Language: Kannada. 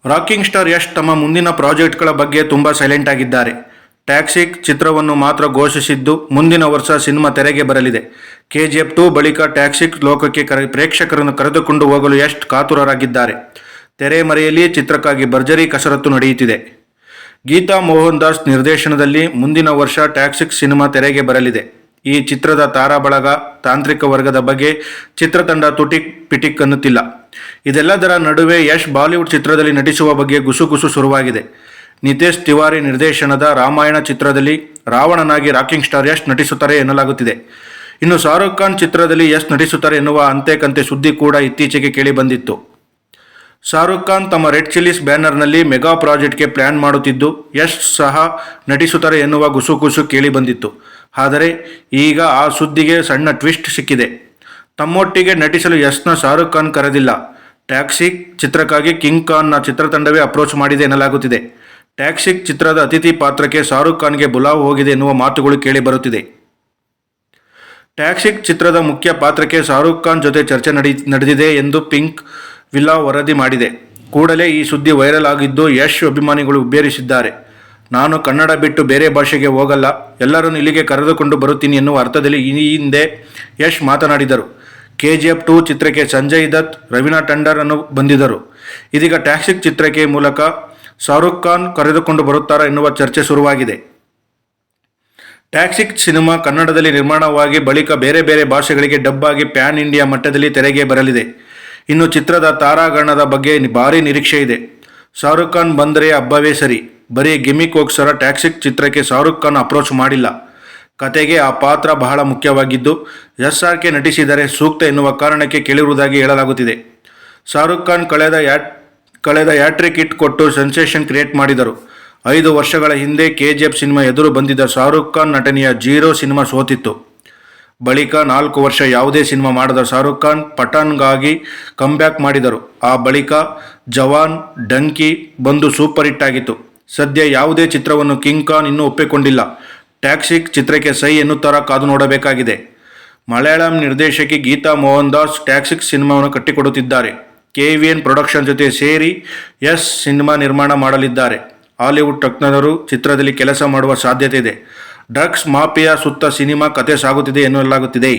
ರಾಕಿಂಗ್ ಸ್ಟಾರ್ ಯಶ್ ತಮ್ಮ ಮುಂದಿನ ಪ್ರಾಜೆಕ್ಟ್ಗಳ ಬಗ್ಗೆ ತುಂಬ ಸೈಲೆಂಟ್ ಆಗಿದ್ದಾರೆ. ಟ್ಯಾಕ್ಸಿಕ್ ಚಿತ್ರವನ್ನು ಮಾತ್ರ ಘೋಷಿಸಿದ್ದು ಮುಂದಿನ ವರ್ಷ ಸಿನಿಮಾ ತೆರೆಗೆ ಬರಲಿದೆ. KGF 2 ಬಳಿಕ ಟ್ಯಾಕ್ಸಿಕ್ ಲೋಕಕ್ಕೆ ಪ್ರೇಕ್ಷಕರನ್ನು ಕರೆದುಕೊಂಡು ಹೋಗಲು ಯಶ್ ಕಾತುರರಾಗಿದ್ದಾರೆ. ತೆರೆಮರೆಯಲ್ಲಿ ಚಿತ್ರಕ್ಕಾಗಿ ಭರ್ಜರಿ ಕಸರತ್ತು ನಡೆಯುತ್ತಿದೆ. ಗೀತಾ ಮೋಹನ್ ದಾಸ್ ನಿರ್ದೇಶನದಲ್ಲಿ ಮುಂದಿನ ವರ್ಷ ಟ್ಯಾಕ್ಸಿಕ್ ಸಿನಿಮಾ ತೆರೆಗೆ ಬರಲಿದೆ. ಈ ಚಿತ್ರದ ತಾರಾ ಬಳಗ, ತಾಂತ್ರಿಕ ವರ್ಗದ ಬಗ್ಗೆ ಚಿತ್ರತಂಡ ತುಟಿಕ್ ಪಿಟಿಕ್ ಅನ್ನುತ್ತಿಲ್ಲ. ಇದೆಲ್ಲದರ ನಡುವೆ ಯಶ್ ಬಾಲಿವುಡ್ ಚಿತ್ರದಲ್ಲಿ ನಟಿಸುವ ಬಗ್ಗೆ ಗುಸುಗುಸು ಶುರುವಾಗಿದೆ. ನಿತೇಶ್ ತಿವಾರಿ ನಿರ್ದೇಶನದ ರಾಮಾಯಣ ಚಿತ್ರದಲ್ಲಿ ರಾವಣನಾಗಿ ರಾಕಿಂಗ್ ಸ್ಟಾರ್ ಯಶ್ ನಟಿಸುತ್ತಾರೆ ಎನ್ನಲಾಗುತ್ತಿದೆ. ಇನ್ನು ಶಾರುಖ್ ಖಾನ್ ಚಿತ್ರದಲ್ಲಿ ಯಶ್ ನಟಿಸುತ್ತಾರೆ ಎನ್ನುವ ಅಂತೆ ಸುದ್ದಿ ಕೂಡ ಇತ್ತೀಚೆಗೆ ಕೇಳಿಬಂದಿತ್ತು. ಶಾರುಖ್ ಖಾನ್ ತಮ್ಮ ರೆಡ್ ಚಿಲ್ಲೀಸ್ ಬ್ಯಾನರ್ನಲ್ಲಿ ಮೆಗಾ ಪ್ರಾಜೆಕ್ಟ್ಗೆ ಪ್ಲ್ಯಾನ್ ಮಾಡುತ್ತಿದ್ದು ಯಶ್ ಸಹ ನಟಿಸುತ್ತಾರೆ ಎನ್ನುವ ಗುಸುಗುಸು ಕೇಳಿಬಂದಿತ್ತು. ಆದರೆ ಈಗ ಆ ಸುದ್ದಿಗೆ ಸಣ್ಣ ಟ್ವಿಸ್ಟ್ ಸಿಕ್ಕಿದೆ. ತಮ್ಮೊಟ್ಟಿಗೆ ನಟಿಸಲು ಯಶ್ನ ಶಾರುಖ್ ಖಾನ್ ಕರೆದಿಲ್ಲ. ಟ್ಯಾಕ್ಸಿಕ್ ಚಿತ್ರಕ್ಕಾಗಿ ಕಿಂಗ್ ಖಾನ್ನ ಚಿತ್ರತಂಡವೇ ಅಪ್ರೋಚ್ ಮಾಡಿದೆ ಎನ್ನಲಾಗುತ್ತಿದೆ. ಟ್ಯಾಕ್ಸಿಕ್ ಚಿತ್ರದ ಅತಿಥಿ ಪಾತ್ರಕ್ಕೆ ಶಾರುಖ್ ಖಾನ್ಗೆ ಬುಲಾವ್ ಹೋಗಿದೆ ಎನ್ನುವ ಮಾತುಗಳು ಕೇಳಿಬರುತ್ತಿದೆ. ಟ್ಯಾಕ್ಸಿಕ್ ಚಿತ್ರದ ಮುಖ್ಯ ಪಾತ್ರಕ್ಕೆ ಶಾರುಖ್ ಖಾನ್ ಜೊತೆ ಚರ್ಚೆ ನಡೆದಿದೆ ಎಂದು ಪಿಂಕ್ ವಿಲ್ಲಾ ವರದಿ ಮಾಡಿದೆ. ಕೂಡಲೇ ಈ ಸುದ್ದಿ ವೈರಲ್ ಆಗಿದ್ದು ಯಶ್ ಅಭಿಮಾನಿಗಳು ಉಬ್ಬೇರಿಸಿದ್ದಾರೆ. ನಾನು ಕನ್ನಡ ಬಿಟ್ಟು ಬೇರೆ ಭಾಷೆಗೆ ಹೋಗಲ್ಲ, ಎಲ್ಲರನ್ನು ಇಲ್ಲಿಗೆ ಕರೆದುಕೊಂಡು ಬರುತ್ತೀನಿ ಎನ್ನುವ ಅರ್ಥದಲ್ಲಿ ಈ ಹಿಂದೆ ಯಶ್ ಮಾತನಾಡಿದರು. KGF 2 ಚಿತ್ರಕ್ಕೆ ಸಂಜಯ್ ದತ್, ರವೀನಾ ಟಂಡನ್ ಅನ್ನು ಬಂದಿದ್ದರು. ಇದೀಗ ಟ್ಯಾಕ್ಸಿಕ್ ಚಿತ್ರಕ್ಕೆ ಮೂಲಕ ಶಾರುಖ್ ಖಾನ್ ಕರೆದುಕೊಂಡು ಬರುತ್ತಾರಾ ಎನ್ನುವ ಚರ್ಚೆ ಶುರುವಾಗಿದೆ. ಟ್ಯಾಕ್ಸಿಕ್ ಸಿನಿಮಾ ಕನ್ನಡದಲ್ಲಿ ನಿರ್ಮಾಣವಾಗಿ ಬಳಿಕ ಬೇರೆ ಬೇರೆ ಭಾಷೆಗಳಿಗೆ ಡಬ್ ಆಗಿ ಪ್ಯಾನ್ ಇಂಡಿಯಾ ಮಟ್ಟದಲ್ಲಿ ತೆರೆಗೆ ಬರಲಿದೆ. ಇನ್ನು ಚಿತ್ರದ ತಾರಾಗಣದ ಬಗ್ಗೆ ಭಾರೀ ನಿರೀಕ್ಷೆ ಇದೆ. ಶಾರುಖ್ ಖಾನ್ ಬಂದರೆ ಹಬ್ಬವೇ ಸರಿ. ಬರೀ ಗಿಮಿಕ್ಗೋಸ್ಕರ ಟ್ಯಾಕ್ಸಿಕ್ ಚಿತ್ರಕ್ಕೆ ಶಾರುಖ್ ಖಾನ್ ಅಪ್ರೋಚ್ ಮಾಡಿಲ್ಲ. ಕತೆಗೆ ಆ ಪಾತ್ರ ಬಹಳ ಮುಖ್ಯವಾಗಿದ್ದು SRK ನಟಿಸಿದರೆ ಸೂಕ್ತ ಎನ್ನುವ ಕಾರಣಕ್ಕೆ ಕೇಳಿರುವುದಾಗಿ ಹೇಳಲಾಗುತ್ತಿದೆ. ಶಾರುಖ್ ಖಾನ್ ಕಳೆದ ಹ್ಯಾಟ್ರಿಕ್ ಹಿಟ್ ಕೊಟ್ಟು ಸೆನ್ಸೇಷನ್ ಕ್ರಿಯೇಟ್ ಮಾಡಿದರು. 5 ವರ್ಷಗಳ ಹಿಂದೆ KGF ಸಿನಿಮಾ ಎದುರು ಬಂದಿದ್ದ ಶಾರುಖ್ ಖಾನ್ ನಟನೆಯ 0 ಸಿನಿಮಾ ಸೋತಿತ್ತು. ಬಳಿಕ 4 ವರ್ಷ ಯಾವುದೇ ಸಿನಿಮಾ ಮಾಡದ ಶಾರುಖ್ ಖಾನ್ ಪಠಾನ್ಗಾಗಿ ಕಂಬ್ಯಾಕ್ ಮಾಡಿದರು. ಆ ಬಳಿಕ ಜವಾನ್, ಡಂಕಿ ಬಂದು ಸೂಪರ್ ಹಿಟ್ ಆಗಿತ್ತು. ಸದ್ಯ ಯಾವುದೇ ಚಿತ್ರವನ್ನು ಕಿಂಗ್ ಖಾನ್ ಇನ್ನೂ ಒಪ್ಪಿಕೊಂಡಿಲ್ಲ. ಟ್ಯಾಕ್ಸಿಕ್ ಚಿತ್ರಕ್ಕೆ ಸೈ ಎನ್ನುತ್ತಾರೆ, ಕಾದು ನೋಡಬೇಕಾಗಿದೆ. ಮಲಯಾಳಂ ನಿರ್ದೇಶಕಿ ಗೀತಾ ಮೋಹನ್ ದಾಸ್ ಟ್ಯಾಕ್ಸಿಕ್ ಸಿನಿಮಾವನ್ನು ಕಟ್ಟಿಕೊಡುತ್ತಿದ್ದಾರೆ. KVN ಪ್ರೊಡಕ್ಷನ್ ಜೊತೆ ಸೇರಿ ಯಶ್ ಸಿನಿಮಾ ನಿರ್ಮಾಣ ಮಾಡಲಿದ್ದಾರೆ. ಹಾಲಿವುಡ್ ತಜ್ಞರು ಚಿತ್ರದಲ್ಲಿ ಕೆಲಸ ಮಾಡುವ ಸಾಧ್ಯತೆ ಇದೆ. ಡ್ರಗ್ಸ್ ಮಾಫಿಯಾ ಸುತ್ತ ಸಿನಿಮಾ ಕತೆ ಸಾಗುತ್ತಿದೆ ಎನ್ನಲಾಗುತ್ತಿದೆ.